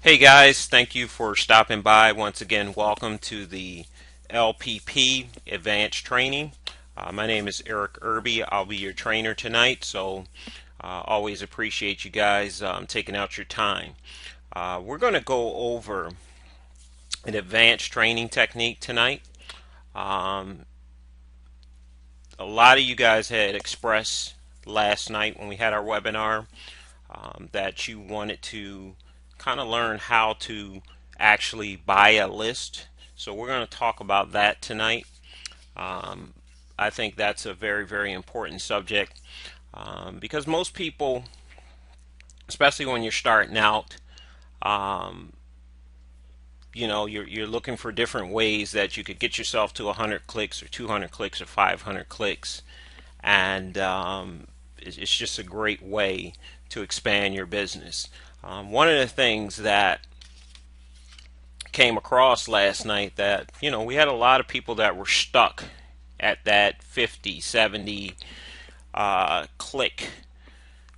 Hey guys, thank you for stopping by. Once again, welcome to the LPP Advanced Training. My name is Eric Irby. I'll be your trainer tonight, so always appreciate you guys taking out your time. We're going to go over an advanced training technique tonight. Um, a lot of you guys had expressed last night when we had our webinar that you wanted to kind of learn how to actually buy a list. So we're going to talk about that tonight. Um, I think that's a very, very important subject because most people, especially when you're starting out, um, you're looking for different ways that you could get yourself to 100 clicks or 200 clicks or 500 clicks, and it's just a great way to expand your business. One of the things that came across last night that we had a lot of people that were stuck at that 50, 70 click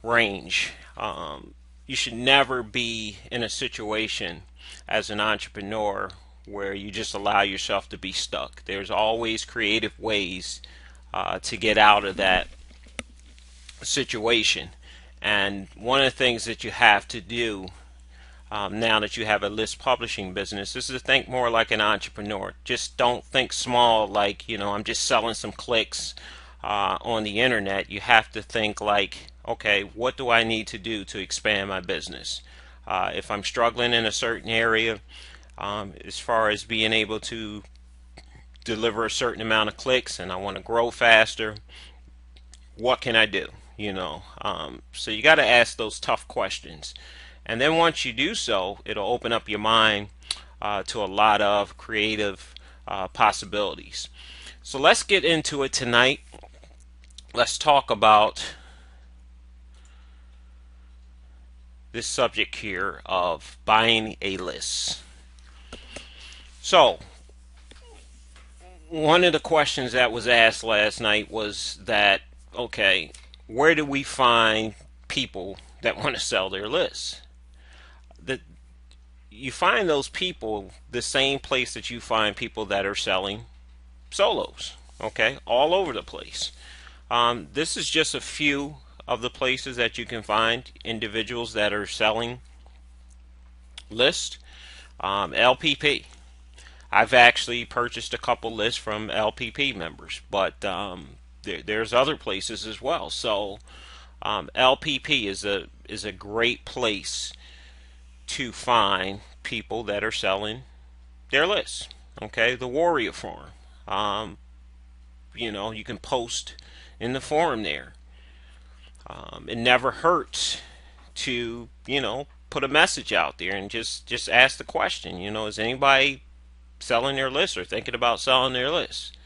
range. You should never be in a situation as an entrepreneur where you just allow yourself to be stuck. There's always creative ways to get out of that situation. And one of the things that you have to do now that you have a list publishing business is to think more like an entrepreneur. Just don't think small like, I'm just selling some clicks on the internet. You have to think like, okay, what do I need to do to expand my business? If I'm struggling in a certain area, as far as being able to deliver a certain amount of clicks and I want to grow faster, what can I do? So you got to ask those tough questions. And then once you do so, it'll open up your mind to a lot of creative possibilities. So let's get into it tonight. Let's talk about this subject here of buying a list. So one of the questions that was asked last night was that, okay, where do we find people that want to sell their lists? That you find those people the same place that you find people that are selling solos, okay, all over the place. This is just a few of the places that you can find individuals that are selling lists. LPP. I've actually purchased a couple lists from LPP members, but there's other places as well. So LPP is a great place to find people that are selling their lists. Okay, the Warrior Forum. You can post in the forum there. It never hurts to put a message out there and just ask the question. Is anybody selling their list or thinking about selling their list,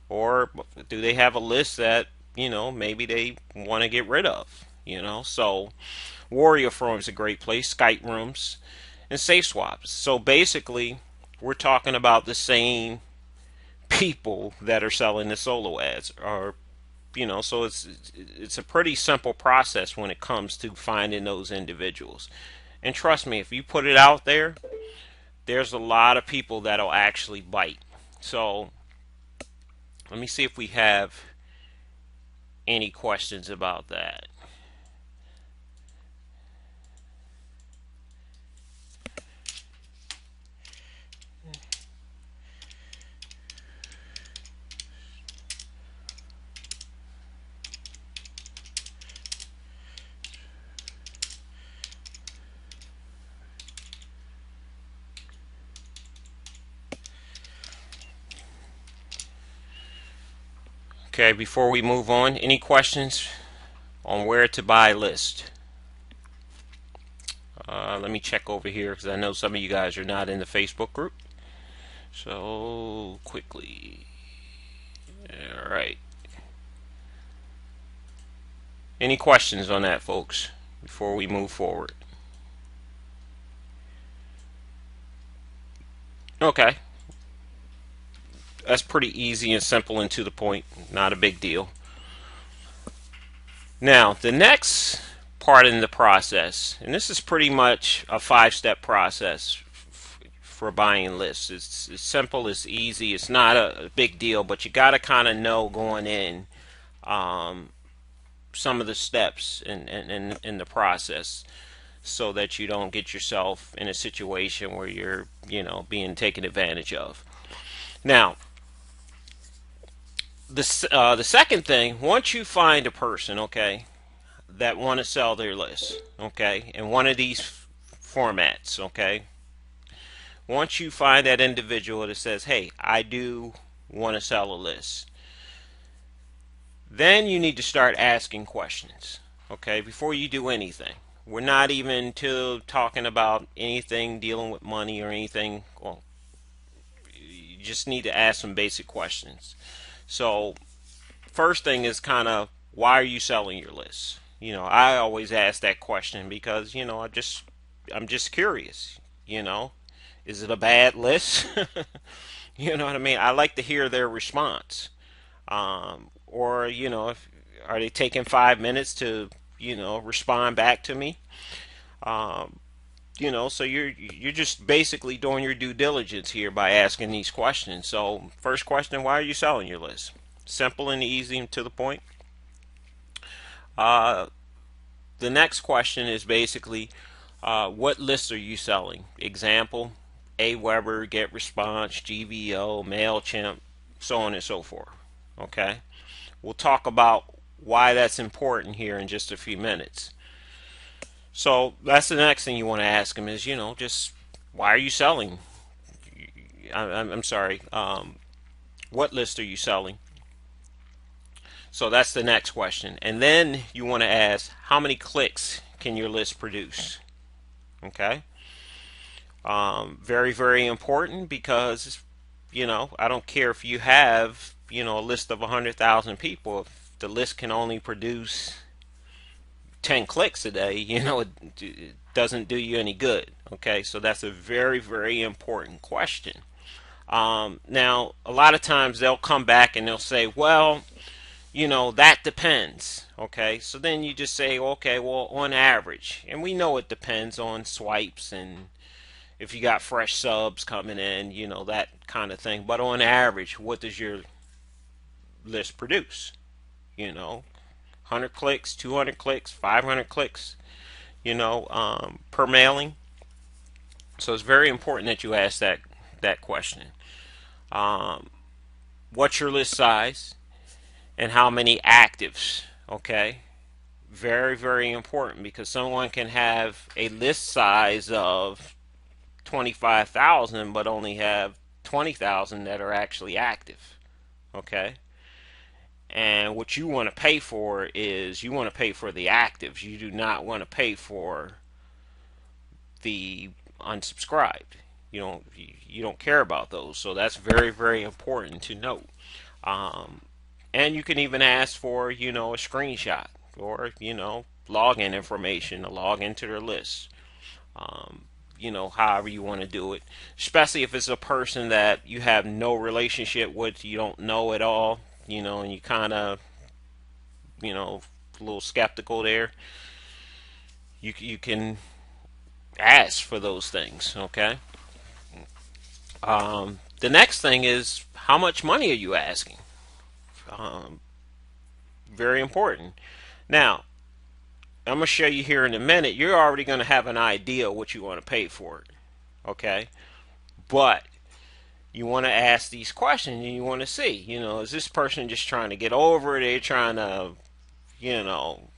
or do they have a list that maybe they want to get rid of? So Warrior Forum is a great place. Skype rooms and safe swaps. So basically, we're talking about the same people that are selling the solo ads, or so it's a pretty simple process when it comes to finding those individuals. And trust me, if you put it out there, there's a lot of people that'll actually bite. So let me see if we have any questions about that. Okay, before we move on, any questions on where to buy list? Let me check over here because I know some of you guys are not in the Facebook group. So quickly. All right. Any questions on that, folks, before we move forward? Okay. That's pretty easy and simple and to the point. Not a big deal. Now, the next part in the process, and this is pretty much a 5-step process for buying lists. It's as simple as easy. It's not a big deal, but you got to kind of know going in um, some of the steps in the process, so that you don't get yourself in a situation where you're, being taken advantage of. Now, the second thing, once you find a person, okay, that want to sell their list, okay, in one of these formats, okay, once you find that individual that says, hey, I do want to sell a list, then you need to start asking questions, okay, before you do anything. We're not even talking about anything dealing with money or anything. Well, you just need to ask some basic questions. So, first thing is kind of, why are you selling your list? I always ask that question because, I'm just curious. Is it a bad list? You know what I mean? I like to hear their response. Or, if are they taking 5 minutes to, respond back to me? Um, so you're just basically doing your due diligence here by asking these questions. So, first question, why are you selling your list? Simple and easy and to the point. Uh, the next question is basically, what lists are you selling? Example, Aweber, GetResponse, GVO, MailChimp, so on and so forth. Okay? We'll talk about why that's important here in just a few minutes. So that's the next thing you want to ask them is, just why are you selling? I'm sorry. What list are you selling? So that's the next question. And then you want to ask, how many clicks can your list produce? Okay. Very, very important because, I don't care if you have, a list of 100,000 people. If the list can only produce 10 clicks a day, it doesn't do you any good. Okay. So that's a very, very important question. Now, a lot of times they'll come back and they'll say, well, that depends. Okay, so then you just say, okay, well, on average, and we know it depends on swipes and if you got fresh subs coming in, that kind of thing. But on average, what does your list produce? 100 clicks, 200 clicks, 500 clicks, per mailing. So it's very important that you ask that question. Um, what's your list size? And how many actives? Okay, very, very important because someone can have a list size of 25,000 but only have 20,000 that are actually active. Okay, and what you want to pay for is, you want to pay for the actives. You do not want to pay for the unsubscribed. You don't care about those. So that's very, very important to note. um, And you can even ask for, a screenshot or, login information to log into their list. Um, however you want to do it. Especially if it's a person that you have no relationship with, you don't know at all, and you kind of, a little skeptical there. You can ask for those things, okay? The next thing is, how much money are you asking? Um, Very important. Now, I'm going to show you here in a minute. You're already going to have an idea what you want to pay for it. Okay? But you want to ask these questions and you want to see, is this person just trying to get over it? They're trying to, you know,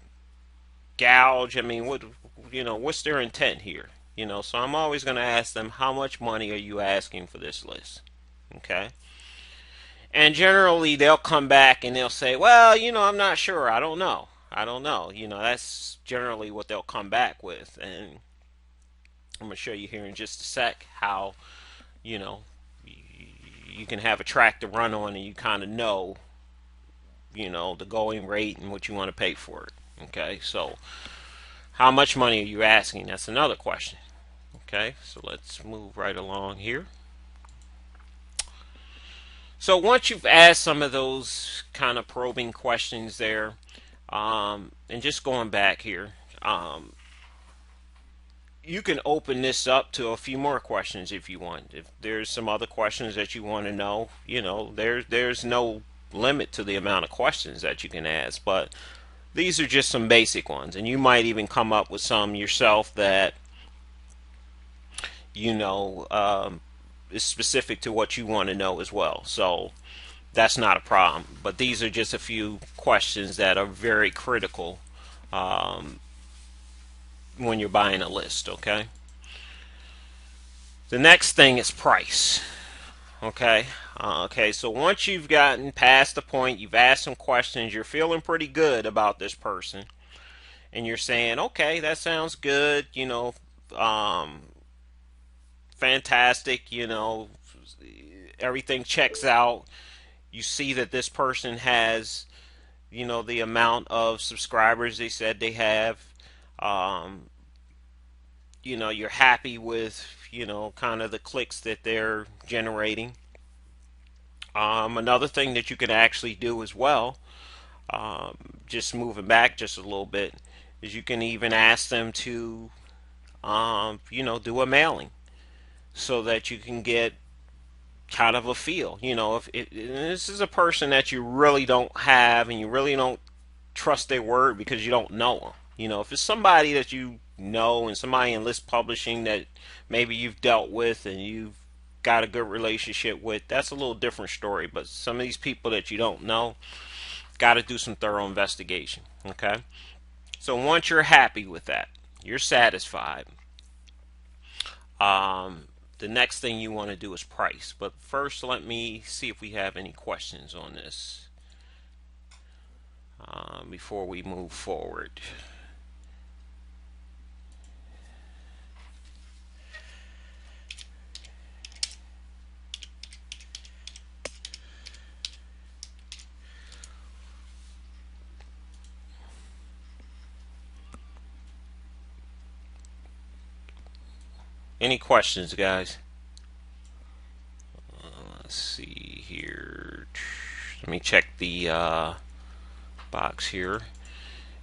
gouge? I mean, what's their intent here? So I'm always going to ask them, how much money are you asking for this list? Okay? And generally, they'll come back and they'll say, well, I'm not sure. I don't know. I don't know. That's generally what they'll come back with. And I'm going to show you here in just a sec how, you know, you can have a track to run on and you kind of know, the going rate and what you want to pay for it. Okay, so how much money are you asking? That's another question. Okay, so let's move right along here. So once you've asked some of those kind of probing questions there, and just going back here, Um, you can open this up to a few more questions if you want. If there's some other questions that you want to know, there's no limit to the amount of questions that you can ask. But these are just some basic ones, and you might even come up with some yourself that you know is specific to what you want to know as well. So that's not a problem. But these are just a few questions that are very critical um, when you're buying a list. Okay. The next thing is price. Okay. Okay. So once you've gotten past the point, you've asked some questions, you're feeling pretty good about this person, and you're saying, okay, that sounds good. Um, fantastic. Everything checks out. You see that this person has, the amount of subscribers they said they have. Um, you're happy with, kind of the clicks that they're generating. Another thing that you can actually do as well, just moving back just a little bit, is you can even ask them to, do a mailing so that you can get kind of a feel. If this is a person that you really don't have and you really don't trust their word because you don't know them. If it's somebody that you know and somebody in list publishing that maybe you've dealt with and you've got a good relationship with, that's a little different story. But some of these people that you don't know, got to do some thorough investigation. Okay? So once you're happy with that, you're satisfied. Um, the next thing you want to do is price. But first, let me see if we have any questions on this before we move forward. Any questions, guys? Let's see here. Let me check the box here.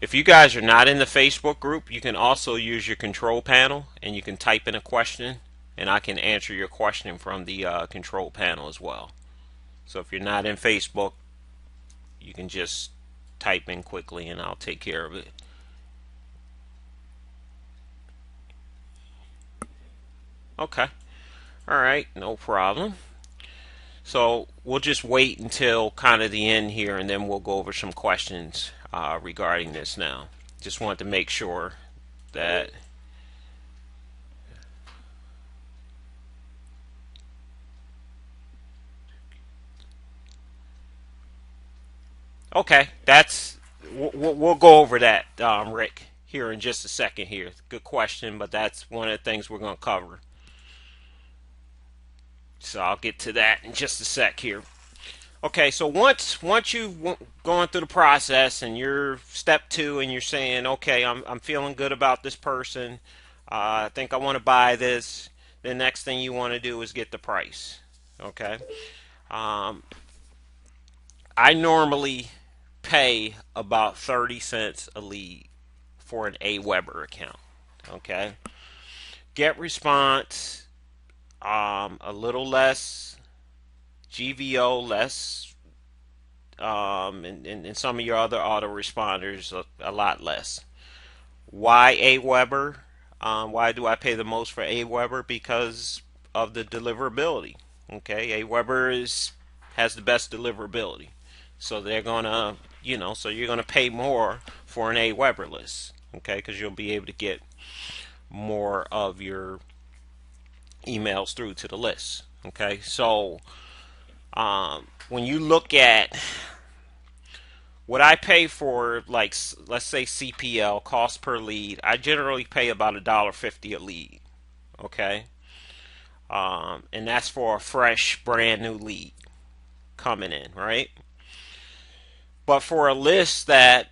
If you guys are not in the Facebook group, you can also use your control panel and you can type in a question and I can answer your question from the control panel as well. So if you're not in Facebook, you can just type in quickly and I'll take care of it. Okay. All right, no problem. So we'll just wait until kind of the end here and then we'll go over some questions regarding this now. Just want to make sure that okay, we'll go over that, Rick, here in just a second. Here, good question, but that's one of the things we're going to cover. So I'll get to that in just a sec here. Okay, so once you've gone through the process and you're step two and you're saying, okay, I'm feeling good about this person. I think I want to buy this. The next thing you want to do is get the price. Okay. Um, I normally pay about 30 cents a lead for an AWeber account. Okay. Get response, a little less GVO, less, and some of your other autoresponders, a lot less. Why AWeber? Why do I pay the most for AWeber? Because of the deliverability. Okay, AWeber has the best deliverability. So they're gonna, so you're gonna pay more for an AWeber list, okay? Because you'll be able to get more of your emails through to the list, okay? So when you look at what I pay for, like let's say CPL, cost per lead, I generally pay about $1.50 a lead, okay? And that's for a fresh, brand new lead coming in, right? But for a list that,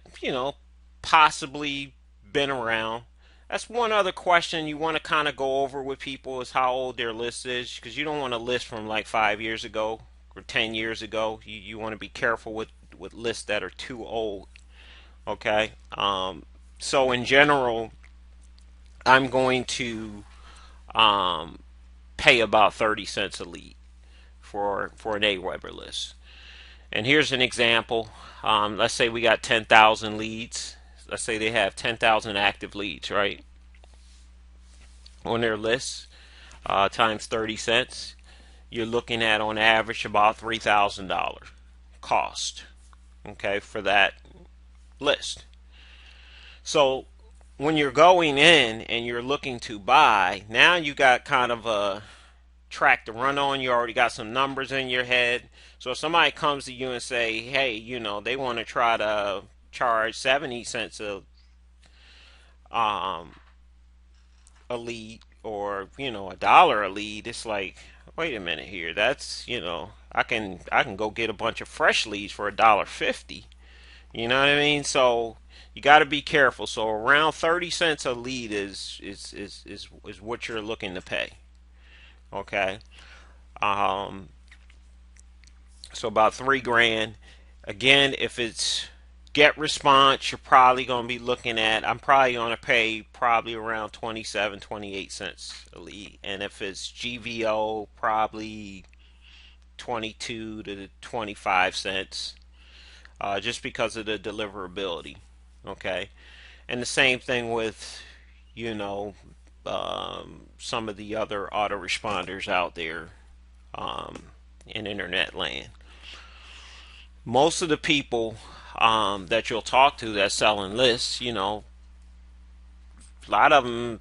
possibly been around, that's one other question you want to kind of go over with people is how old their list is, because you don't want a list from like 5 years ago or 10 years ago. You want to be careful with lists that are too old. Okay. So in general, I'm going to um, pay about 30 cents a lead for an AWeber list. And here's an example. Let's say we got 10,000 leads. Let's say they have 10,000 active leads, right, on their list, times 30 cents. You're looking at on average about $3,000 cost, okay, for that list. So when you're going in and you're looking to buy, now you got kind of a track to run on. You already got some numbers in your head. So if somebody comes to you and say, hey, they want to try to charge 70 cents um, a lead, or $1 a lead, it's like, wait a minute here. That's I can go get a bunch of fresh leads for $1.50. You know what I mean? So you got to be careful. So around 30 cents a lead is what you're looking to pay. Okay. Um, so about 3 grand. Again, if it's get response, you're probably going to be looking at, I'm probably going to pay probably around 27, 28 cents a lead. And if it's GVO, probably 22 to 25 cents, just because of the deliverability. Okay. And the same thing with, you know, some of the other autoresponders out there um, in internet land. Most of the people that you'll talk to that's selling lists, a lot of them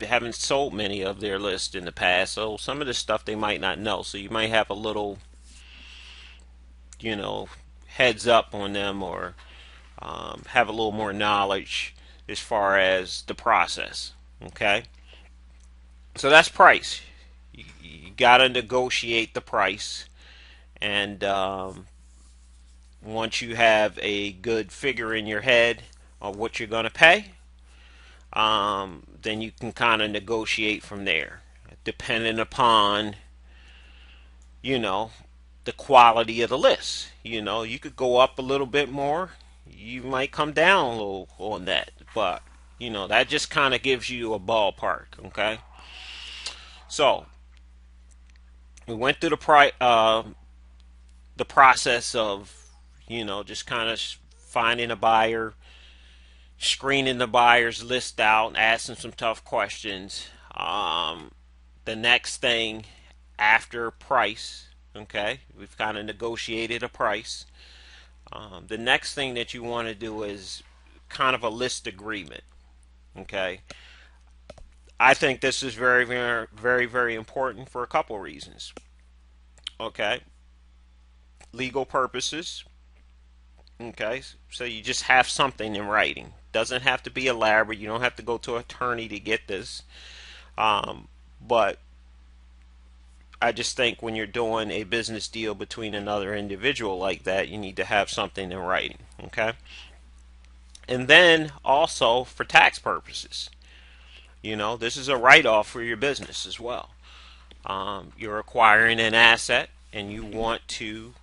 haven't sold many of their lists in the past, so some of this stuff they might not know. So you might have a little, you know, heads up on them, or have a little more knowledge as far as the process. Okay, so that's price. You got to negotiate the price, and once you have a good figure in your head of what you're going to pay, then you can kind of negotiate from there, depending upon you know the quality of the list. You could go up a little bit more, you might come down a little on that, but that just kind of gives you a ballpark. Okay, so we went through the process of just kind of finding a buyer, screening the buyer's list out, and asking some tough questions. The next thing after price, okay, we've kind of negotiated a price. The next thing that you want to do is kind of a list agreement. Okay, I think this is very, very, very, very important for a couple reasons. Okay, legal purposes. Okay, so you just have something in writing. Doesn't have to be elaborate. You don't have to go to an attorney to get this. But I just think when you're doing a business deal between another individual like that, you need to have something in writing. Okay, and then also for tax purposes, this is a write-off for your business as well. You're acquiring an asset, and you want to,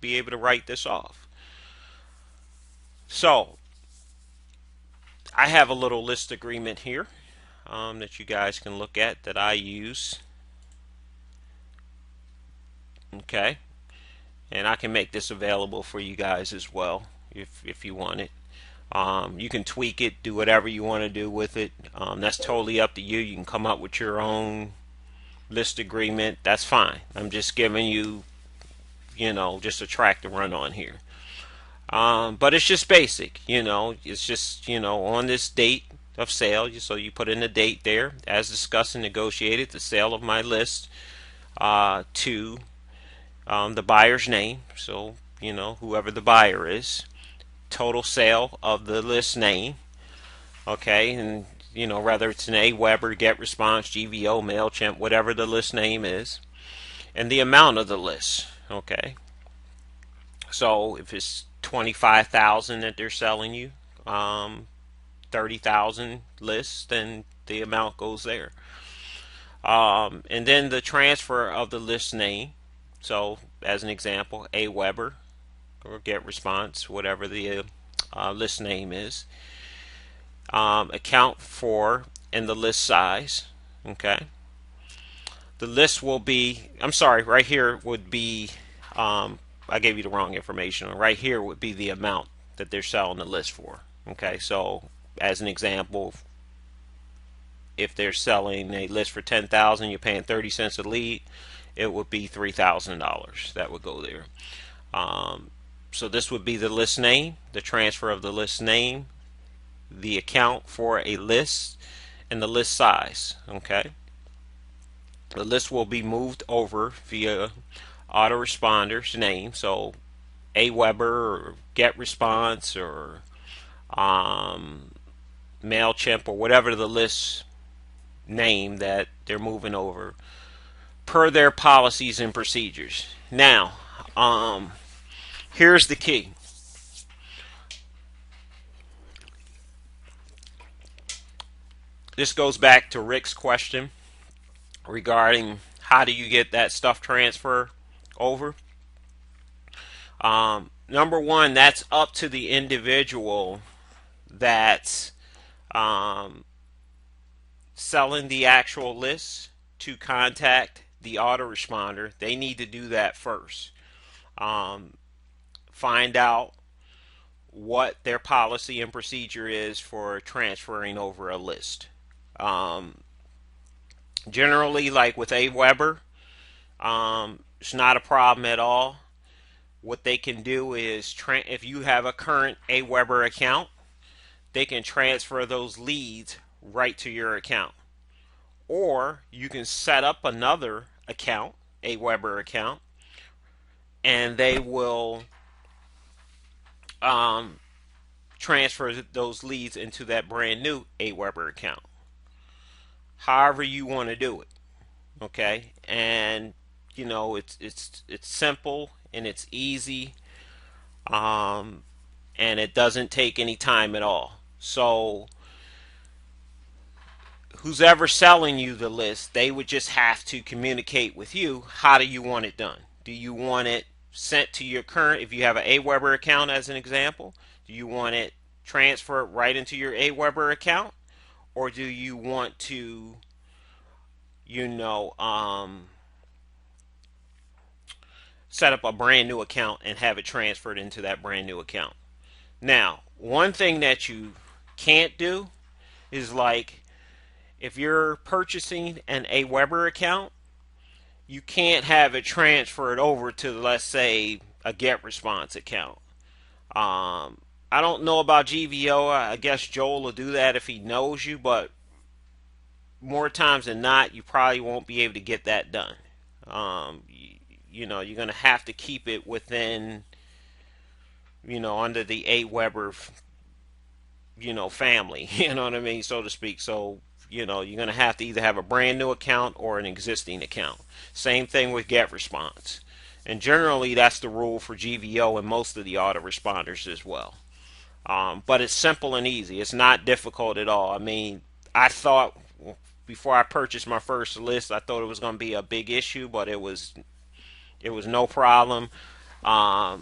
be able to write this off. So I have a little list agreement here that you guys can look at that I use. Okay, and I can make this available for you guys as well if you want it. You can tweak it, do whatever you want to do with it. That's totally up to you. You can come up with your own list agreement. That's fine. I'm just giving you, just a track to run on here. But it's just basic. It's just, on this date of sale. So you put in the date there, as discussed and negotiated, the sale of my list to the buyer's name. So, whoever the buyer is. Total sale of the list name. Okay, and whether it's an AWeber, Get Response, GVO, MailChimp, whatever the list name is, and the amount of the list. Okay, so if it's 25,000 that they're selling you, 30,000 lists, then the amount goes there. And then the transfer of the list name. So as an example, AWeber or Get Response, whatever the list name is, account for, and the list size. Okay. The list will be, I'm sorry, right here would be, I gave you the wrong information. Right here would be the amount that they're selling the list for. Okay, so as an example, if they're selling a list for 10,000, you're paying 30 cents a lead, it would be $3,000 that would go there. So this would be the list name, the transfer of the list name, the account for a list, and the list size. Okay, the list will be moved over via autoresponder's name. So Aweber or GetResponse or MailChimp or whatever the list name that they're moving over per their policies and procedures. Now, here's the key. This goes back to Rick's question regarding how do you get that stuff transfer over. Number one, that's up to the individual that's selling the actual list to contact the autoresponder. They need to do that first. Find out what their policy and procedure is for transferring over a list. Generally, like with Aweber, it's not a problem at all. What they can do is, if you have a current Aweber account, they can transfer those leads right to your account. Or you can set up another account, Aweber account, and they will transfer those leads into that brand new Aweber account. However you want to do it, okay? And it's simple and it's easy, and it doesn't take any time at all. So who's ever selling you the list, they would just have to communicate with you. How do you want it done? Do you want it sent to your current, if you have an Aweber account as an example, do you want it transferred right into your Aweber account? Or do you want to, set up a brand new account and have it transferred into that brand new account? Now, one thing that you can't do is, like, if you're purchasing an Aweber account, you can't have it transferred over to, let's say, a GetResponse account. I don't know about GVO. I guess Joel will do that if he knows you, but more times than not, you probably won't be able to get that done. You're going to have to keep it within, under the Aweber, family, you know what I mean, so to speak. So, you're going to have to either have a brand new account or an existing account. Same thing with GetResponse. And generally, that's the rule for GVO and most of the autoresponders as well. But it's simple and easy. It's not difficult at all. I mean, I thought before I purchased my first list, I thought it was going to be a big issue, but it was no problem. I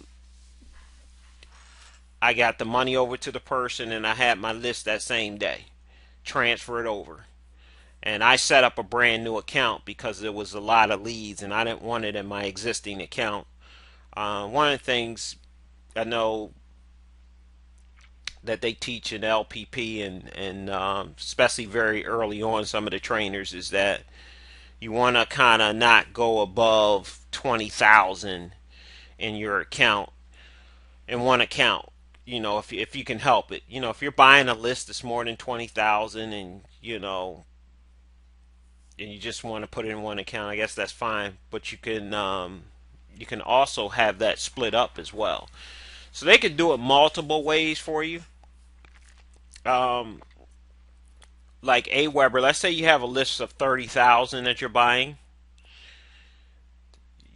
got the money over to the person, and I had my list that same day, transfer it over. And I set up a brand new account because there was a lot of leads, and I didn't want it in my existing account. One of the things I know that they teach in LPP and especially very early on, some of the trainers, is that you want to kind of not go above 20,000 in your account, in one account. If you can help it. If you're buying a list that's more than 20,000, and and you just want to put it in one account, I guess that's fine. But you can also have that split up as well. So they can do it multiple ways for you. Like Aweber, let's say you have a list of 30,000 that you're buying.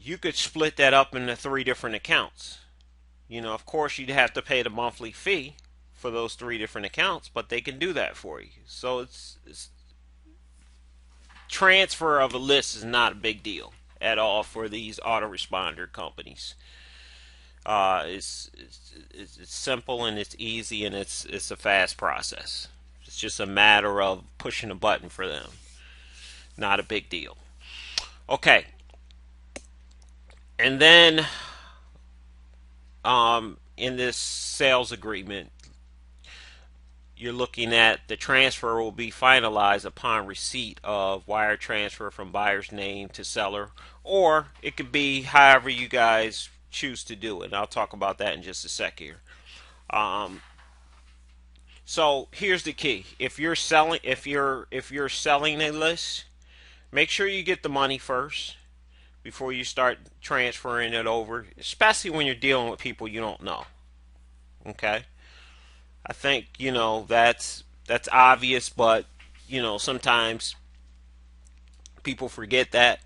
You could split that up into 3 different accounts. Of course, you'd have to pay the monthly fee for those 3 different accounts, but they can do that for you. So it's transfer of a list is not a big deal at all for these autoresponder companies. It's simple and it's easy and it's a fast process. It's just a matter of pushing a button for them. Not a big deal. Okay, and then in this sales agreement, you're looking at the transfer will be finalized upon receipt of wire transfer from buyer's name to seller, or it could be however you guys choose to do it. I'll talk about that in just a sec here. Um, so here's the key: if you're selling a list, make sure you get the money first before you start transferring it over, especially when you're dealing with people you don't know. Okay, I think that's obvious, but sometimes people forget that.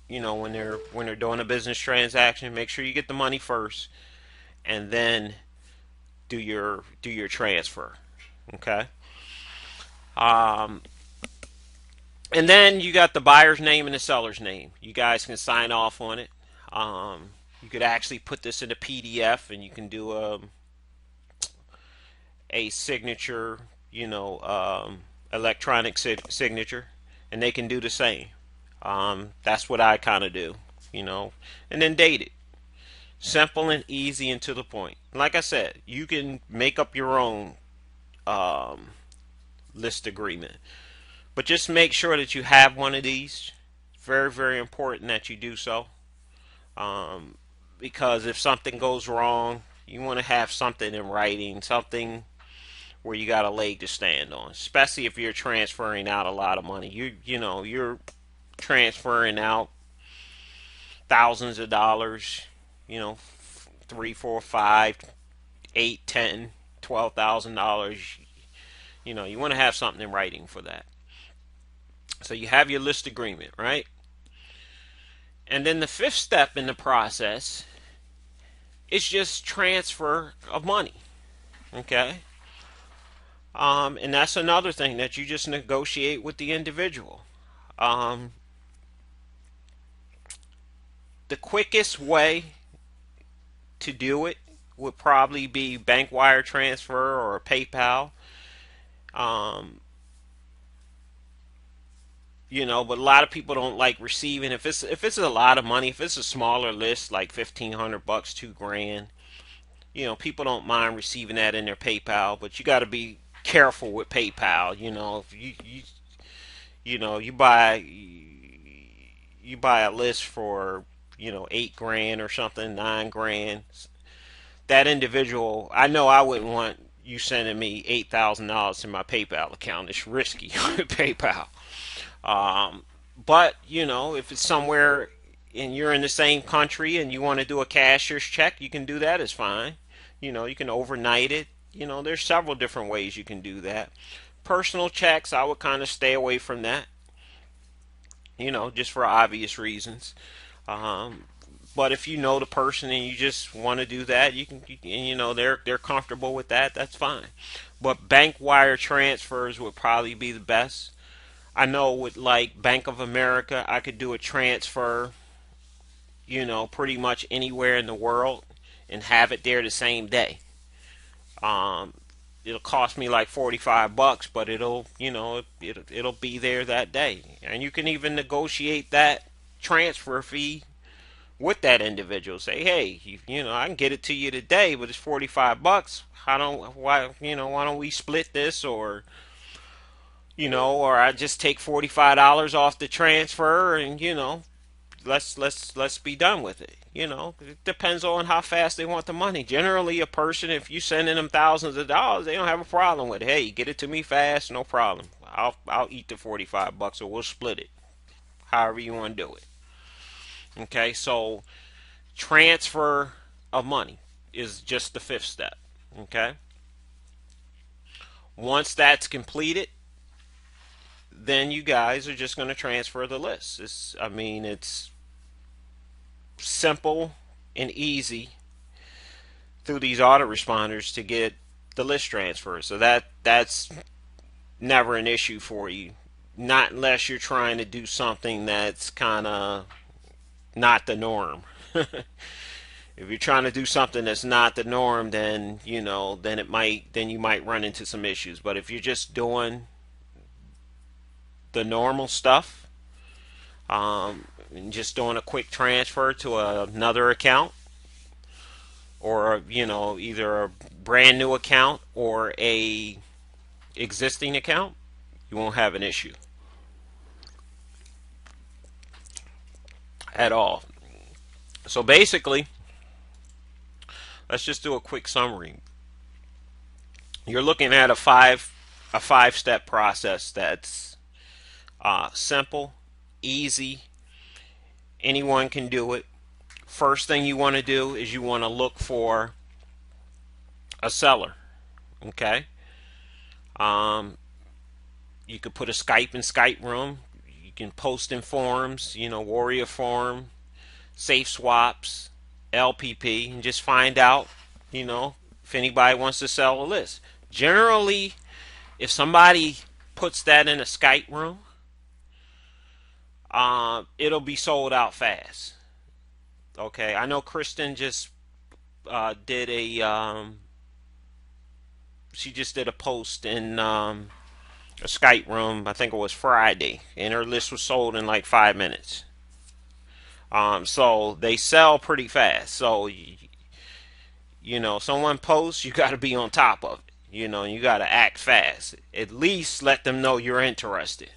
When they're doing a business transaction, make sure you get the money first, and then do your transfer. Okay. Um, and then you got the buyer's name and the seller's name. You guys can sign off on it. You could actually put this in a PDF, and you can do a signature, electronic signature, and they can do the same. That's what I kind of do, and then date it. Simple and easy and to the point. Like I said, you can make up your own um, list agreement, but just make sure that you have one of these. It's very, very important that you do so, um, because if something goes wrong, you want to have something in writing, something where you got a leg to stand on, especially if you're transferring out a lot of money. You're transferring out thousands of dollars, three, four, five, eight, $10,000, $12,000. You want to have something in writing for that. So you have your list agreement, right? And then the fifth step in the process is just transfer of money. Okay. And that's another thing that you just negotiate with the individual. Um, the quickest way to do it would probably be bank wire transfer or PayPal. Um, but a lot of people don't like receiving. If it's a lot of money, if it's a smaller list like $1,500, 2 grand, people don't mind receiving that in their PayPal. But you got to be careful with PayPal. If you buy a list for 8 grand or something, 9 grand, that individual, I know I wouldn't want you sending me $8,000 to my PayPal account. It's risky with PayPal. Um, but if it's somewhere and you're in the same country and you want to do a cashier's check, you can do that. It's fine. You can overnight it. There's several different ways you can do that. Personal checks, I would kind of stay away from that. Just for obvious reasons. Um, but if you know the person and you just want to do that, and they're comfortable with that. That's fine. But bank wire transfers would probably be the best. I know with like Bank of America, I could do a transfer, pretty much anywhere in the world and have it there the same day. Um, it'll cost me like $45, but it'll be there that day, and you can even negotiate that transfer fee with that individual. Say, hey, I can get it to you today, but it's $45. Why don't we split this, or I just take $45 off the transfer, and let's be done with it. It depends on how fast they want the money. Generally, a person, if you sending them thousands of dollars, they don't have a problem with it. Hey, get it to me fast, no problem. I'll eat the $45, or we'll split it. However you want to do it. Okay, so transfer of money is just the fifth step. Okay, once that's completed, then you guys are just going to transfer the list. It's simple and easy through these autoresponders to get the list transfer. So that's never an issue for you. Not unless you're trying to do something that's kind of not the norm. If you're trying to do something that's not the norm, then then you might run into some issues. But if you're just doing the normal stuff, and just doing a quick transfer to another account, or either a brand new account or a existing account, you won't have an issue at all. So basically, let's just do a quick summary. You're looking at a five step process that's simple, easy. Anyone can do it. First thing you want to do is you want to look for a seller. Okay. Um, you could put a Skype in Skype room. You can post in forums. Warrior Forum, Safe Swaps, LPP, and just find out. If anybody wants to sell a list. Generally, if somebody puts that in a Skype room, it'll be sold out fast. Okay, I know Kristen just did she just did a post in a Skype room. I think it was Friday, and her list was sold in like 5 minutes. So they sell pretty fast. So someone posts, you got to be on top of it. You got to act fast. At least let them know you're interested.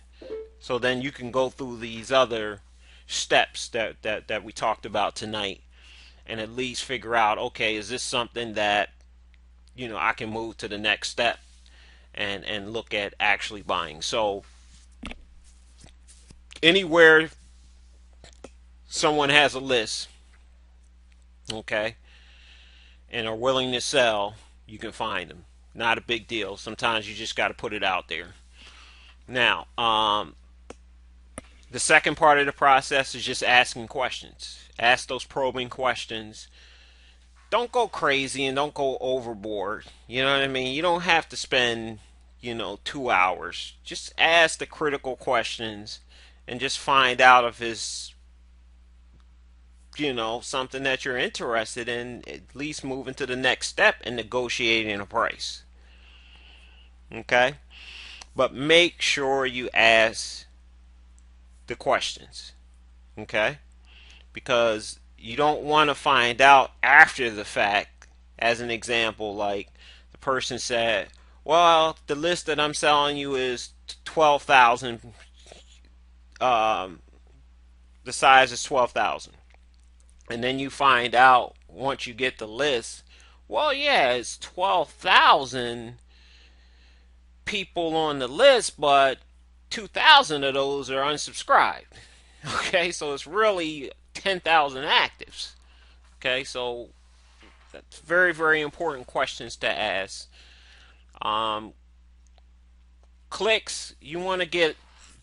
So then you can go through these other steps that we talked about tonight, and at least figure out, okay, is this something that I can move to the next step and look at actually buying. So anywhere someone has a list, okay, and are willing to sell, you can find them. Not a big deal. Sometimes you just got to put it out there. Now, the second part of the process is just asking questions. Ask those probing questions. Don't go crazy and don't go overboard. You know what I mean? You don't have to spend, 2 hours. Just ask the critical questions and just find out if it's, something that you're interested in, at least moving to the next step and negotiating a price. Okay? But make sure you ask the questions. Okay? Because you don't want to find out after the fact. As an example, like the person said, well, the list that I'm selling you is 12,000. The size is 12,000. And then you find out once you get the list, well, yeah, it's 12,000 people on the list, but 2,000 of those are unsubscribed. Okay, so it's really 10,000 actives. Okay, so that's very, very important questions to ask. Um, Clicks, you want to get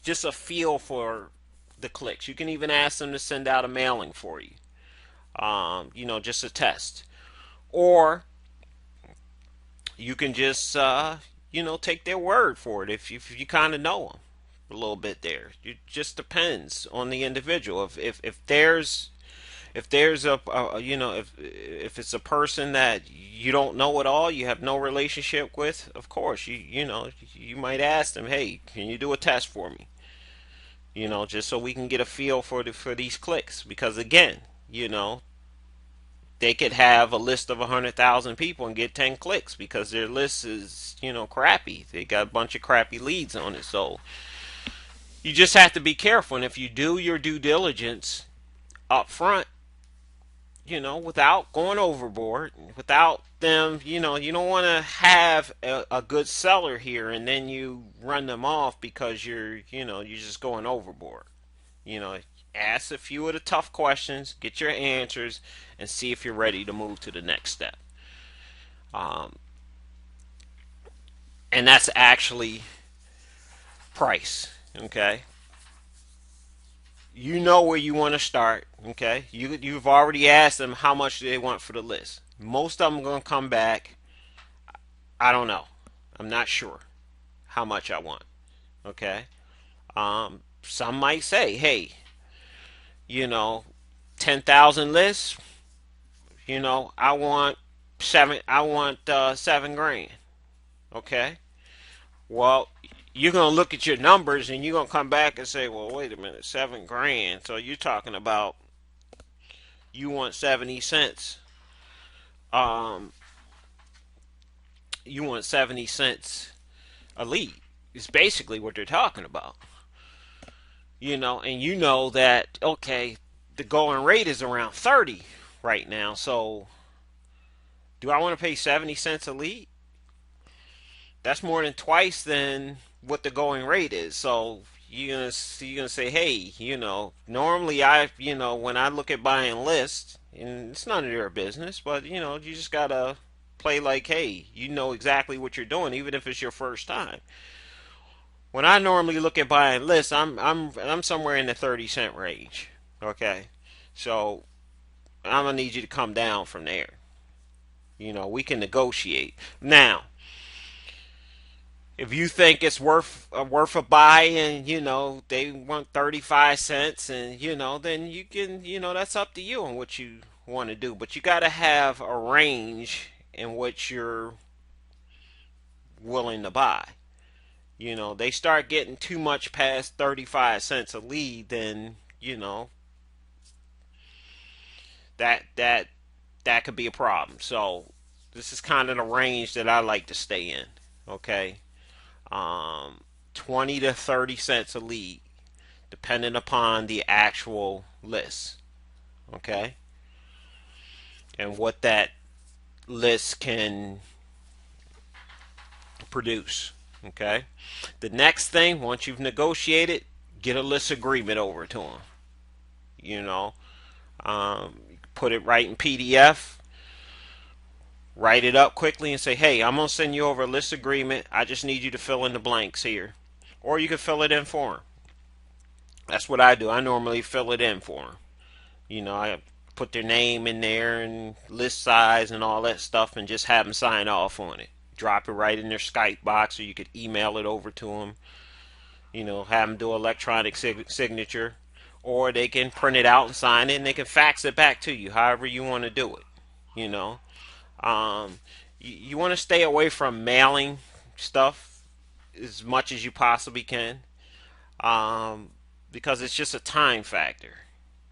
just a feel for the clicks. You can even ask them to send out a mailing for you. Just a test. Or you can just, take their word for it if you kind of know them a little bit there. It just depends on the individual. If there's if it's a person that you don't know at all, you have no relationship with, of course you might ask them, hey, can you do a test for me? Just so we can get a feel for these clicks. Because again, they could have a list of 100,000 people and get 10 clicks because their list is crappy. They got a bunch of crappy leads on it. So you just have to be careful. And if you do your due diligence up front, without going overboard, without them, you don't want to have a good seller here and then you run them off because you're just going overboard. Ask a few of the tough questions, get your answers, and see if you're ready to move to the next step. Um, and that's actually price. Okay, you know where you want to start. Okay, you've already asked them how much they want for the list. Most of them are going to come back, I don't know, I'm not sure how much I want. Okay, some might say, hey, you know 10,000 lists, I want $7 grand. Okay. Well, you're gonna look at your numbers and you're gonna come back and say, well, wait a minute, 7 grand. So you're talking about you want 70 cents. Um, you want 70 cents a lead. Is basically what they're talking about. And you know that okay, the going rate is around 30 right now. So do I want to pay 70 cents a lead? That's more than twice than what the going rate is. So you're gonna say, hey, normally when I look at buying lists, and it's none of your business, but you just gotta play like, hey, you know exactly what you're doing, even if it's your first time. When I normally look at buying lists, I'm somewhere in the 30 cent range. Okay, so I'm gonna need you to come down from there. We can negotiate now. If you think it's worth a buy, and they want 35 cents, and then you can, that's up to you on what you want to do. But you got to have a range in which you're willing to buy. They start getting too much past 35 cents a lead, then that that could be a problem. So this is kind of the range that I like to stay in. Okay, um, 20 to 30 cents a lead, depending upon the actual list. Okay, and what that list can produce. Okay, the next thing, once you've negotiated, get a list agreement over to them. You know, put it right in PDF, write it up quickly, and say, hey, I'm going to send you over a list agreement. I just need you to fill in the blanks here. Or you can fill it in for them. That's what I do. I normally fill it in for them. I put their name in there and list size and all that stuff, and just have them sign off on it. Drop it right in their Skype box, or you could email it over to them. Have them do electronic signature, or they can print it out and sign it, and they can fax it back to you, however you want to do it. You know, um, you want to stay away from mailing stuff as much as you possibly can, um, because it's just a time factor.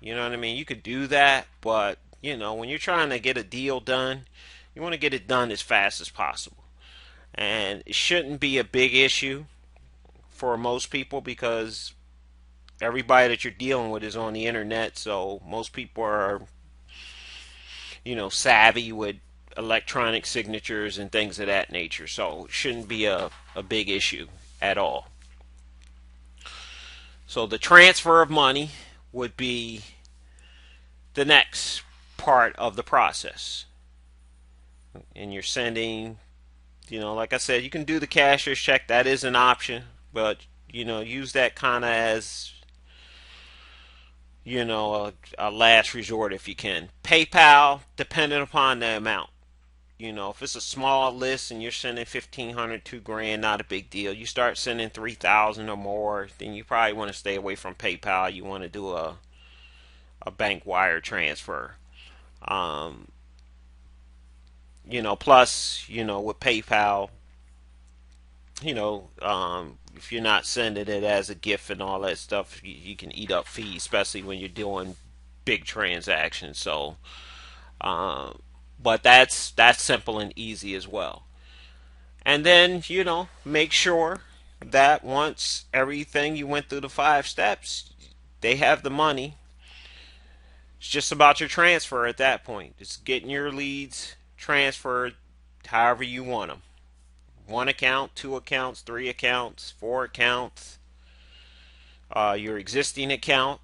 You know what I mean? You could do that, but when you're trying to get a deal done, you want to get it done as fast as possible. And it shouldn't be a big issue for most people, because everybody that you're dealing with is on the internet, so most people are savvy with electronic signatures and things of that nature, so it shouldn't be a big issue at all. So the transfer of money would be the next part of the process, and you're sending, like I said, you can do the cashier's check. That is an option, but use that kind of as a last resort if you can. PayPal, depending upon the amount. If it's a small list and you're sending 1,500, 2 grand, not a big deal. You start sending 3,000 or more, then you probably want to stay away from PayPal. You want to do a bank wire transfer. Um, plus, with PayPal, if you're not sending it as a gift and all that stuff, you can eat up fees, especially when you're doing big transactions. So, um, but that's simple and easy as well. And then make sure that once everything you went through the 5 steps, they have the money. It's just about your transfer at that point. It's getting your leads transferred however you want them. One account, two accounts, three accounts, four accounts, your existing account.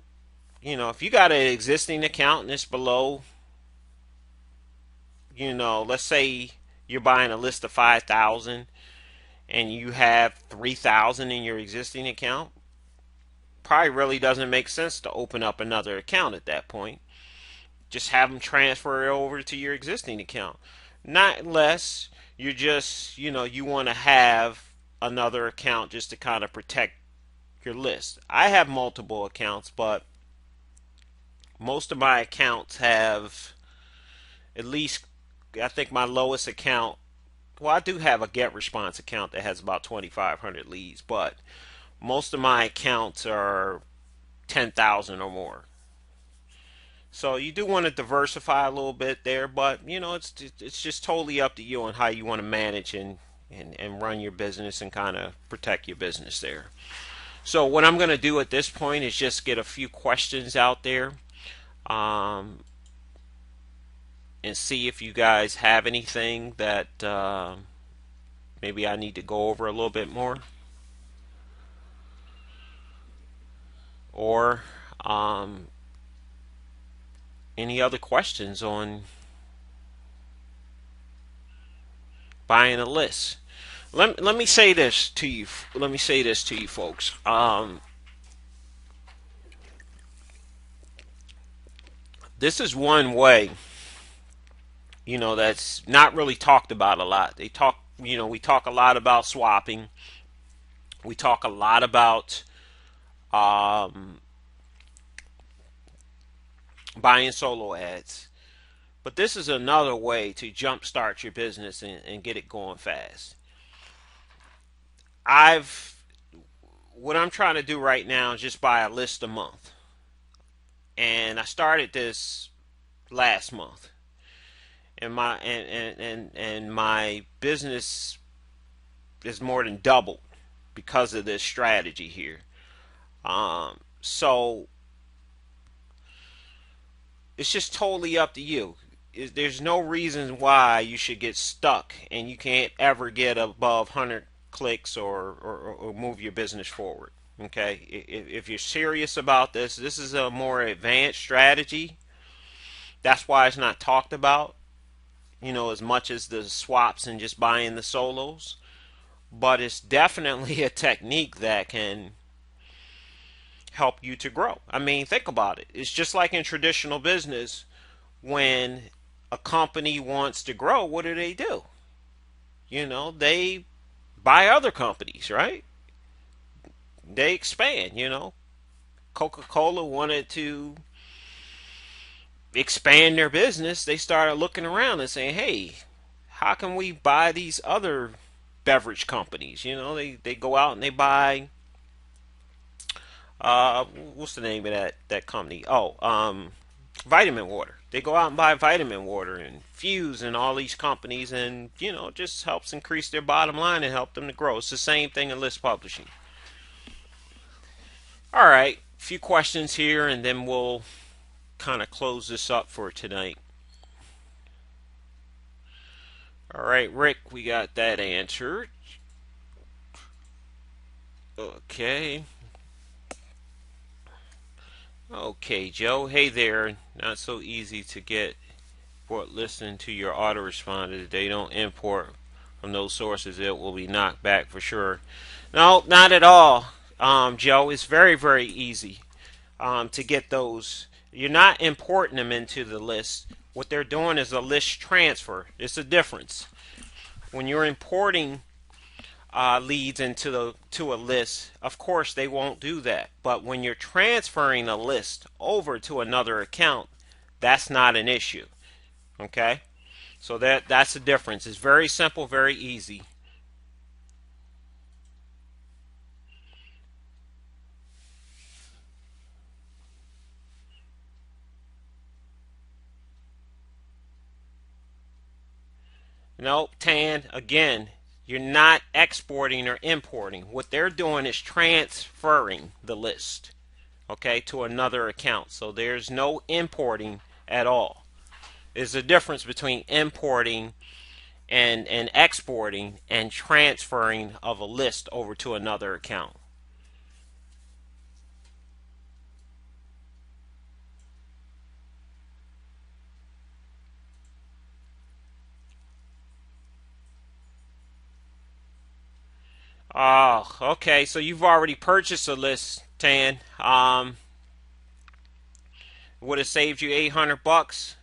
If you got an existing account and it's below, let's say you're buying a list of 5,000 and you have 3,000 in your existing account, probably really doesn't make sense to open up another account at that point. Just have them transfer it over to your existing account. Not unless you're just, you want to have another account just to kind of protect your list. I have multiple accounts, but most of my accounts have at least, I think my lowest account, well, I do have a get response account that has about 2,500 leads, but most of my accounts are 10,000 or more. So you do want to diversify a little bit there, but it's just totally up to you on how you want to manage and run your business and kind of protect your business there. So what I'm going to do at this point is just get a few questions out there, um, and see if you guys have anything that maybe I need to go over a little bit more, or um, any other questions on buying a list. Let me say this to you. Let me say this to you, folks. This is one way, that's not really talked about a lot. We talk a lot about swapping. We talk a lot about um, buying solo ads. But this is another way to jumpstart your business and get it going fast. I've What I'm trying to do right now is just buy a list a month. And I started this last month. And my business is more than doubled because of this strategy here. So it's just totally up to you. There's no reason why you should get stuck and you can't ever get above 100 clicks or move your business forward. Okay, if you're serious about this, this is a more advanced strategy. That's why it's not talked about, as much as the swaps and just buying the solos. But it's definitely a technique that can help you to grow. I mean, think about it. It's just like in traditional business. When a company wants to grow, what do? They buy other companies, right? They expand. Coca-Cola wanted to expand their business. They started looking around and saying, hey, how can we buy these other beverage companies? They go out and they buy, what's the name of that company? Oh, vitamin water. They go out and buy vitamin water and Fuse and all these companies, and it just helps increase their bottom line and help them to grow. It's the same thing in list publishing. All right, a few questions here, and then we'll kind of close this up for tonight. All right, Rick, we got that answered. Okay. Okay, Joe. Hey there. Not so easy to get for listening to your autoresponder. If they don't import from those sources, it will be knocked back for sure. No, not at all, Joe. It's very, very easy to get those. You're not importing them into the list. What they're doing is a list transfer. It's a difference. When you're importing leads into to a list, of course they won't do that. But when you're transferring a list over to another account, that's not an issue. Okay, so that's the difference. It's very simple, very easy. No, Tan, again, you're not exporting or importing. What they're doing is transferring the list, okay, to another account. So there's no importing at all. There's a difference between importing and exporting and transferring of a list over to another account. Oh, okay. So you've already purchased a list, Tan. Would have saved you $800.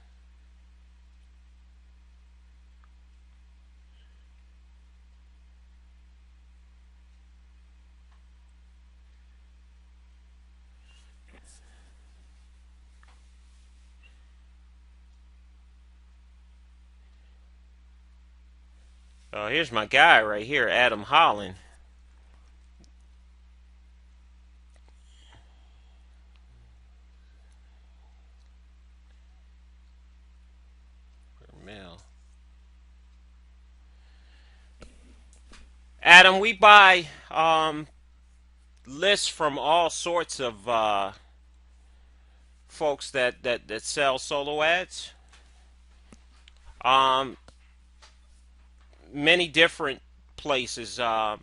Here's my guy right here, Adam Holland. Mail. Adam, we buy lists from all sorts of folks that sell solo ads. Um, Many different places. Couple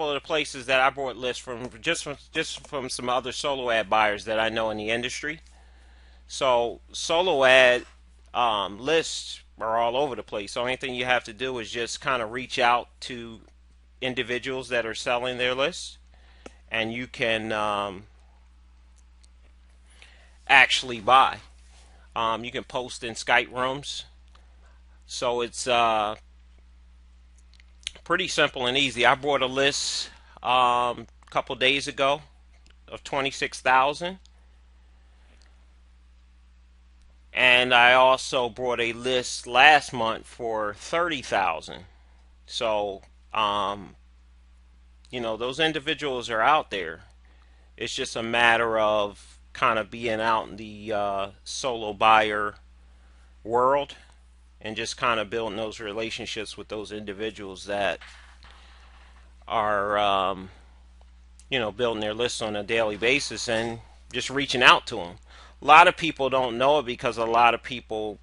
of the places that I bought lists from some other solo ad buyers that I know in the industry. So solo ad lists are all over the place. So anything you have to do is just kind of reach out to individuals that are selling their lists, and you can actually buy. You can post in Skype rooms, so it's pretty simple and easy. I bought a list a couple days ago of 26,000, and I also brought a list last month for 30,000. So those individuals are out there. It's just a matter of kind of being out in the solo buyer world and just kind of building those relationships with those individuals that are building their lists on a daily basis and just reaching out to them. A lot of people don't know it because a lot of people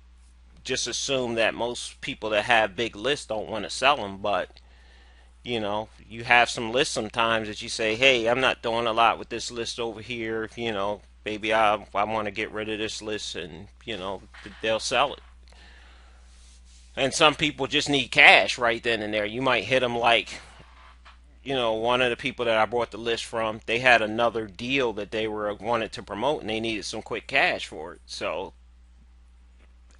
just assume that most people that have big lists don't want to sell them, but you have some lists sometimes that you say, hey, I'm not doing a lot with this list over here, maybe I want to get rid of this list, and they'll sell it. And some people just need cash right then and there. You might hit them like, one of the people that I bought the list from, they had another deal that they were wanted to promote, and they needed some quick cash for it. So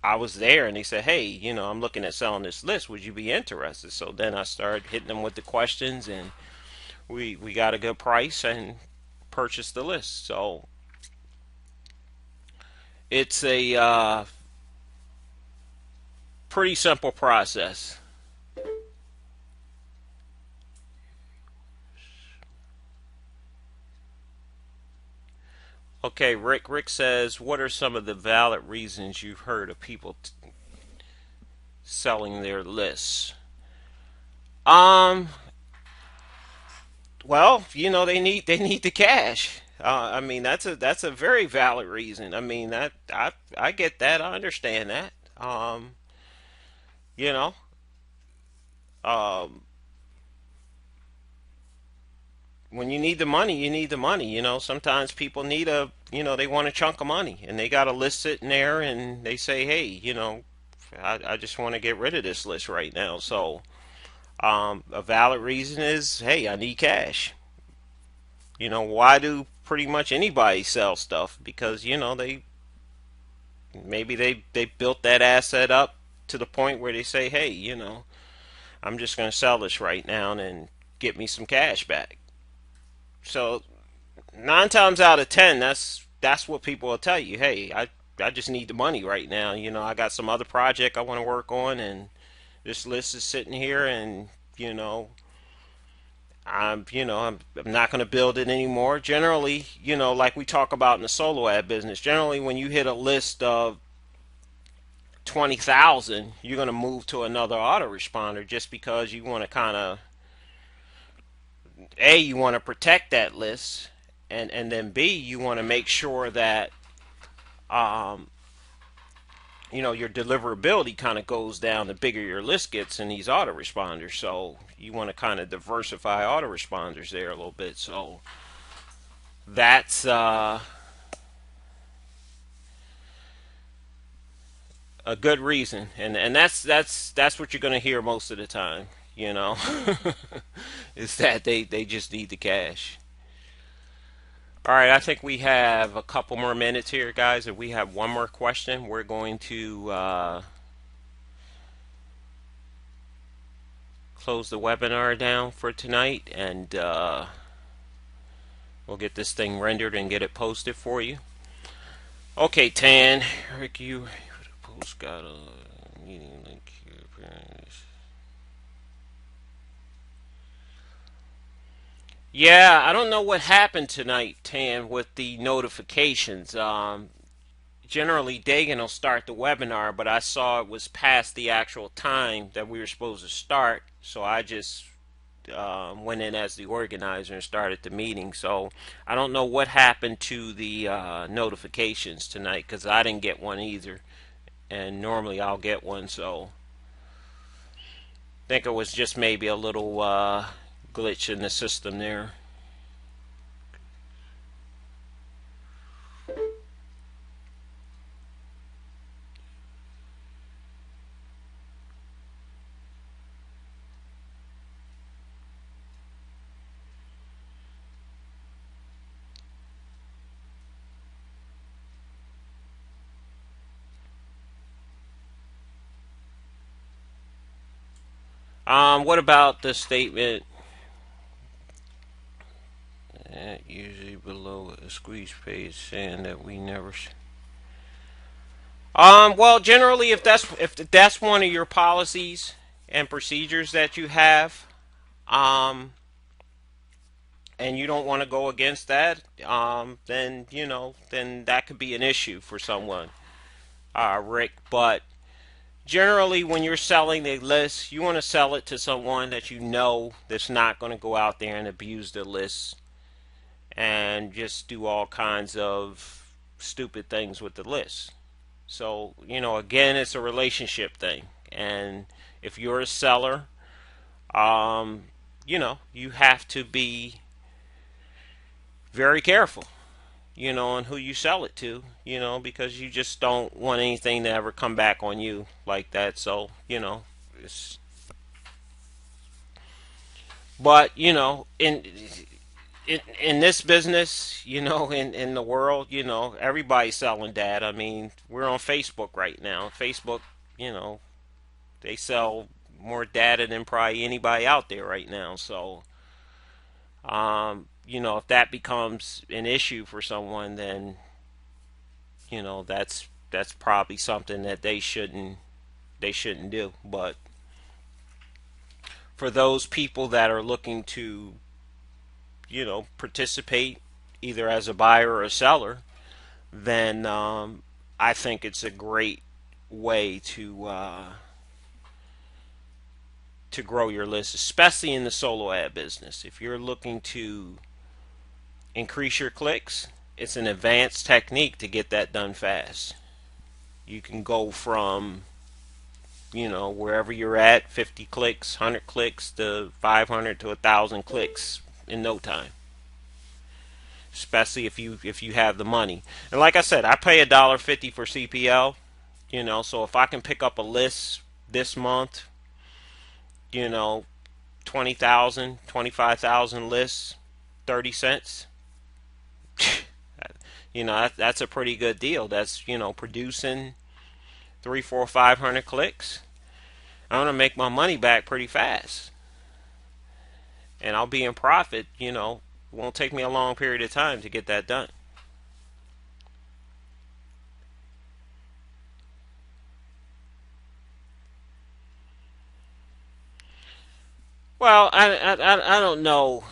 I was there, and they said, hey, I'm looking at selling this list. Would you be interested? So then I started hitting them with the questions, and we got a good price and purchased the list. So it's a pretty simple process. Okay, Rick. Rick says, what are some of the valid reasons you've heard of people selling their lists? Um, well, they need the cash. I mean, that's a very valid reason. I mean, that I get that. I understand that. You know, um, when you need the money, you need the money. Sometimes people need they want a chunk of money, and they got a list sitting there, and they say, hey, I just want to get rid of this list right now. So, a valid reason is, hey, I need cash. Why do pretty much anybody sell stuff? Because they built that asset up to the point where they say, hey, I'm just going to sell this right now and get me some cash back. So 9 times out of 10, that's what people will tell you. Hey, I just need the money right now. I got some other project I want to work on, and this list is sitting here, and I'm not going to build it anymore. Generally, like we talk about in the solo ad business, generally when you hit a list of 20,000, you're going to move to another autoresponder just because you want to kind of, A, you want to protect that list, and then B, you want to make sure that um, your deliverability kind of goes down the bigger your list gets in these autoresponders. So you want to kind of diversify autoresponders there a little bit. So that's a good reason, and that's what you're going to hear most of the time. You know, is that they just need the cash. All right, I think we have a couple more minutes here, guys. If we have one more question, we're going to close the webinar down for tonight, and we'll get this thing rendered and get it posted for you. Okay, Tan, Rick, you post got a meeting link here. Yeah, I don't know what happened tonight, Tan, with the notifications. Generally, Dagan will start the webinar, but I saw it was past the actual time that we were supposed to start, so I just went in as the organizer and started the meeting. So I don't know what happened to the notifications tonight because I didn't get one either, and normally I'll get one. So I think it was just maybe a little glitch in the system there. What about the statement? Usually below a squeeze page saying that we never. Well, generally, if that's one of your policies and procedures that you have, um, and you don't want to go against that, then then that could be an issue for someone, Rick. But generally, when you're selling a list, you want to sell it to someone that you know that's not going to go out there and abuse the list and just do all kinds of stupid things with the list. So, again, it's a relationship thing. And if you're a seller, um, you have to be very careful, on who you sell it to, because you just don't want anything to ever come back on you like that. So, it's, but, in this business, in the world, everybody's selling data. I mean, we're on Facebook right now. Facebook, you know, they sell more data than probably anybody out there right now. So, if that becomes an issue for someone, then that's probably something that they shouldn't do. But for those people that are looking to, participate either as a buyer or a seller, then I think it's a great way to grow your list, especially in the solo ad business. If you're looking to increase your clicks, it's an advanced technique to get that done fast. You can go from wherever you're at, 50 clicks, 100 clicks to 500 to 1,000 clicks in no time. Especially if you have the money. And like I said, I pay $1.50 for CPL. So if I can pick up a list this month, you know, 20,000, 25,000 lists, 30 cents. That's a pretty good deal. That's producing three, four, 500 clicks. I'm gonna make my money back pretty fast, and I'll be in profit. It won't take me a long period of time to get that done. Well, I don't know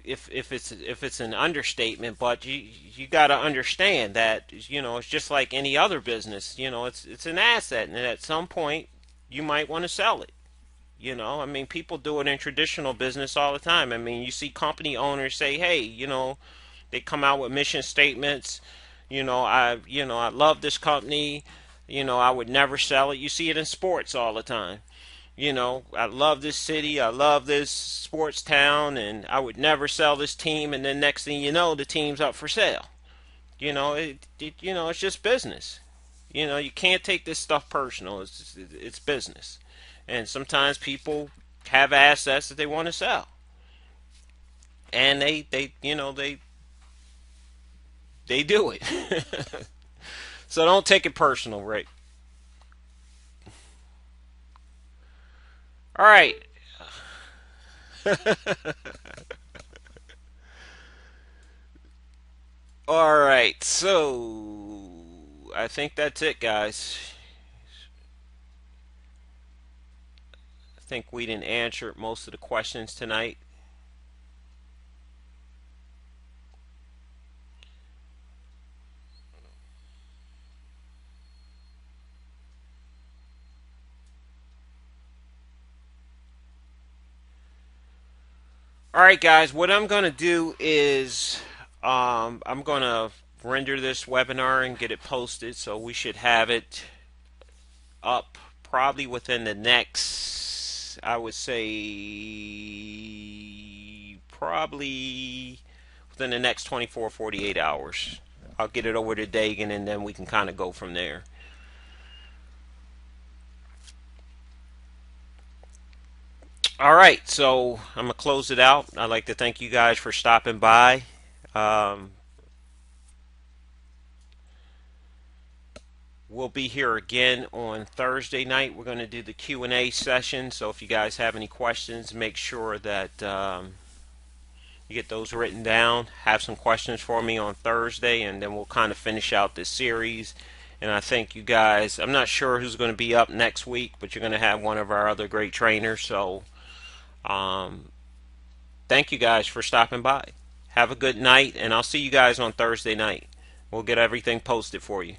if it's an understatement, but you got to understand that it's just like any other business. It's an asset, and at some point you might want to sell it. I mean, people do it in traditional business all the time. I mean, you see company owners say, "Hey, they come out with mission statements. I love this company. I would never sell it." You see it in sports all the time. I love this city, I love this sports town, and I would never sell this team. And then next thing you know, the team's up for sale. It's just business. You can't take this stuff personal. It's business, and sometimes people have assets that they want to sell, and they do it. So don't take it personal, Rick. All right. All right, so I think that's it, guys. I think we didn't answer most of the questions tonight. All right, guys, what I'm going to do is I'm going to render this webinar and get it posted, so we should have it up probably within the next, I would say, probably within the next 24, 48 hours. I'll get it over to Dagan, and then we can kind of go from there. All right, so I'm going to close it out. I'd like to thank you guys for stopping by. Um, we'll be here again on Thursday night. We're going to do the Q&A session, so if you guys have any questions, make sure that you get those written down. Have some questions for me on Thursday, and then we'll kind of finish out this series. And I think you guys, I'm not sure who's going to be up next week, but you're going to have one of our other great trainers. So um, thank you guys for stopping by. Have a good night, and I'll see you guys on Thursday night. We'll get everything posted for you.